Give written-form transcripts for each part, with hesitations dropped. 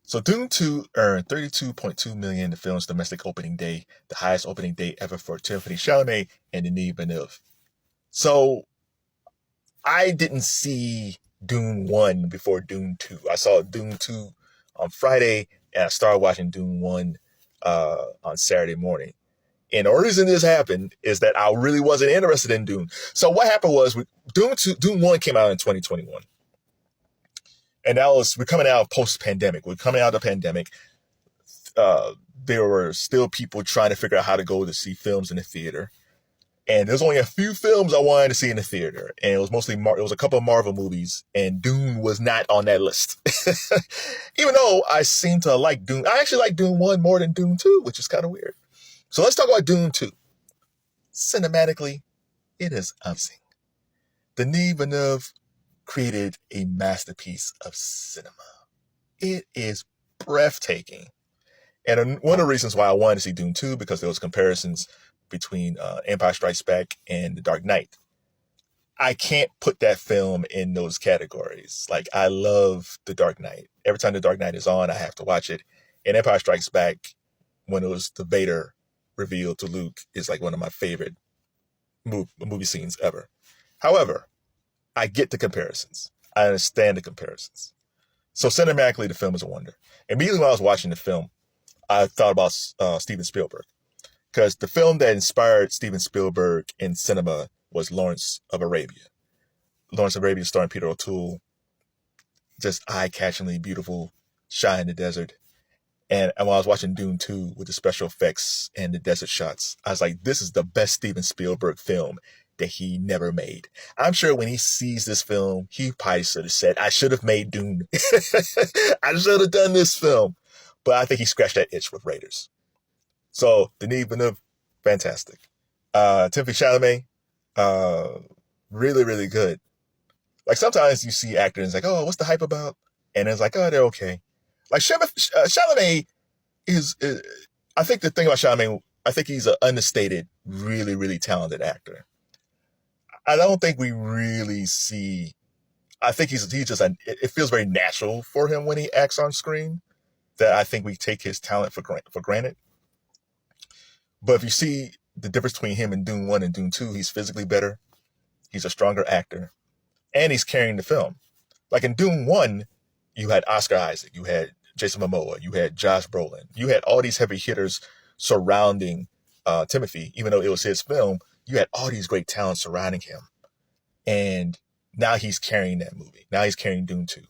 So Dune 2 earned 32.2 million the film's domestic opening day, the highest opening day ever for Timothée Chalamet and Denis Villeneuve. So I didn't see Dune 1 before Dune 2. I saw Dune 2 on Friday and I started watching Dune 1 on Saturday morning. And the reason this happened is that I really wasn't interested in Dune. So what happened was Dune 1 came out in 2021. And we're coming out post-pandemic. We're coming out of the pandemic. There were still people trying to figure out how to go to see films in the theater. And there's only a few films I wanted to see in the theater. And it was mostly, it was a couple of Marvel movies. And Dune was not on that list. Even though I seem to like Dune. I actually like Dune 1 more than Dune 2, which is kind of weird. So let's talk about Dune 2. Cinematically, it is amazing. Denis Villeneuve created a masterpiece of cinema. It is breathtaking. And one of the reasons why I wanted to see Dune 2, because there was comparisons between Empire Strikes Back and The Dark Knight. I can't put that film in those categories. Like, I love The Dark Knight. Every time The Dark Knight is on, I have to watch it. And Empire Strikes Back, when it was the Vader reveal to Luke, is like one of my favorite movie scenes ever. However, I get the comparisons. I understand the comparisons. So cinematically, the film is a wonder. Immediately when I was watching the film, I thought about Steven Spielberg. Because the film that inspired Steven Spielberg in cinema was Lawrence of Arabia. Lawrence of Arabia starring Peter O'Toole. Just eye-catchingly beautiful, shot in the desert. And when I was watching Dune 2 with the special effects and the desert shots, I was like, this is the best Steven Spielberg film that he never made. I'm sure when he sees this film, he probably should have said, I should have made Dune. I should have done this film. But I think he scratched that itch with Raiders. So Denis Villeneuve, fantastic. Timothée Chalamet, really, really good. Like sometimes you see actors like, oh, what's the hype about? And it's like, oh, they're okay. Like Chalamet is I think the thing about Chalamet, I think he's an understated, really, really talented actor. I don't think we really see, I think he's just, it feels very natural for him when he acts on screen, that I think we take his talent for granted. But if you see the difference between him and Dune 1 and Dune 2, he's physically better, he's a stronger actor, and he's carrying the film. Like in Dune 1, you had Oscar Isaac, you had Jason Momoa, you had Josh Brolin, you had all these heavy hitters surrounding Timothy, even though it was his film. You had all these great talents surrounding him. And now he's carrying that movie. Now he's carrying Dune 2.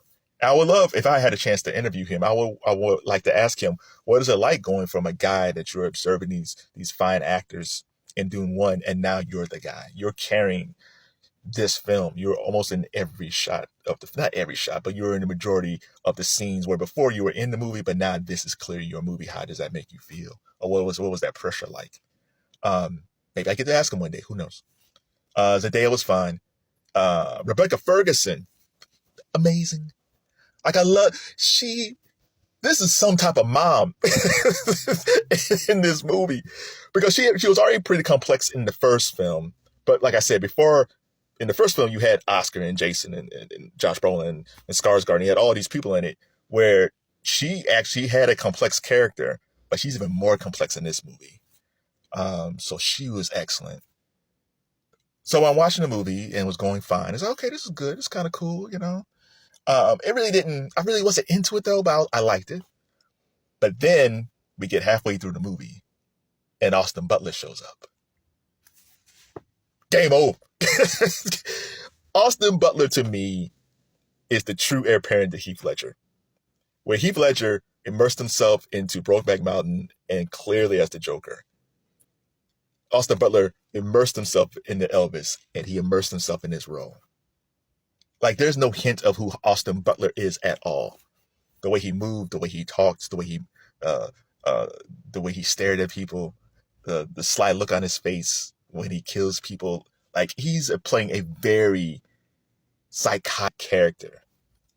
I would love, if I had a chance to interview him, I would like to ask him, what is it like going from a guy that you're observing these fine actors in Dune 1, and now you're the guy. You're carrying this film. You're almost in every shot of not every shot, but you're in the majority of the scenes where before you were in the movie, but now this is clearly your movie. How does that make you feel? Or what was that pressure like? Maybe I get to ask him one day. Who knows? Zendaya was fine. Rebecca Ferguson, amazing. Like this is some type of mom in this movie, because she was already pretty complex in the first film. But like I said before, in the first film, you had Oscar and Jason and Josh Brolin and Skarsgård. And you had all these people in it where she actually had a complex character, but she's even more complex in this movie. So she was excellent. So I'm watching the movie and was going fine. It's like, okay, this is good. It's kind of cool, you know. I really wasn't into it though, but I liked it. But then we get halfway through the movie and Austin Butler shows up. Game over. Austin Butler to me is the true heir apparent to Heath Ledger, where Heath Ledger immersed himself into Brokeback Mountain and clearly as the Joker. Austin Butler immersed himself into Elvis and he immersed himself in his role. Like, there's no hint of who Austin Butler is at all. The way he moved, the way he talked, the way he stared at people, the sly look on his face when he kills people. Like, he's playing a very psychotic character.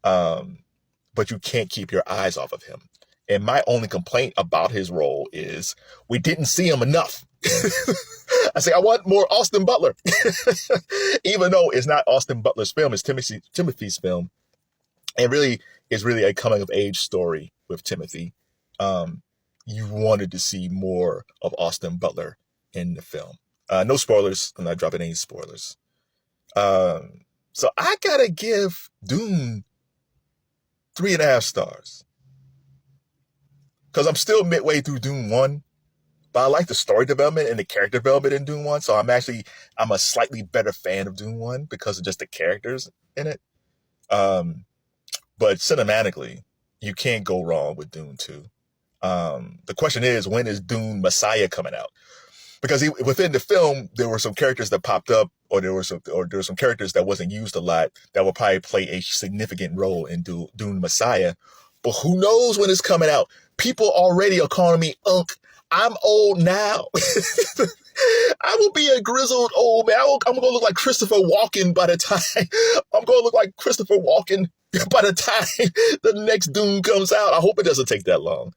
But you can't keep your eyes off of him. And my only complaint about his role is we didn't see him enough. I say, I want more Austin Butler. Even though it's not Austin Butler's film, it's Timothy's film. And really is really a coming of age story with Timothy. You wanted to see more of Austin Butler in the film. No spoilers. I'm not dropping any spoilers. So I gotta give Dune 3.5 stars because I'm still midway through Dune 1. But I like the story development and the character development in Dune 1. So I'm a slightly better fan of Dune 1 because of just the characters in it. But cinematically, you can't go wrong with Dune 2. The question is, when is Dune Messiah coming out? Because within the film, there were some characters that popped up, or there were some characters that wasn't used a lot that will probably play a significant role in Dune Messiah. But who knows when it's coming out? People already are calling me Unc. I'm old now. I will be a grizzled old man. I'm going to look like Christopher Walken by the time. I'm going to look like Christopher Walken by the time the next Dune comes out. I hope it doesn't take that long.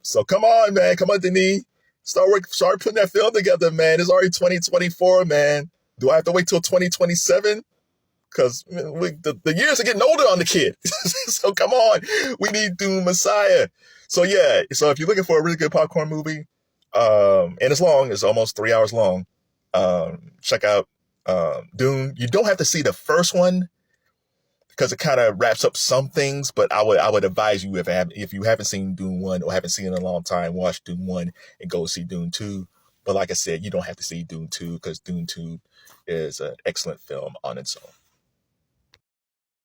So come on, man. Come on, Denis. Start putting that film together, man. It's already 2024, man. Do I have to wait till 2027? Because the years are getting older on the kid. So come on. We need Dune Messiah. So yeah, so if you're looking for a really good popcorn movie, and it's long, it's almost 3 hours long, check out Dune. You don't have to see the first one because it kind of wraps up some things, but I would advise you if you haven't seen Dune 1 or haven't seen it in a long time, watch Dune 1 and go see Dune 2. But like I said, you don't have to see Dune 2 because Dune 2 is an excellent film on its own.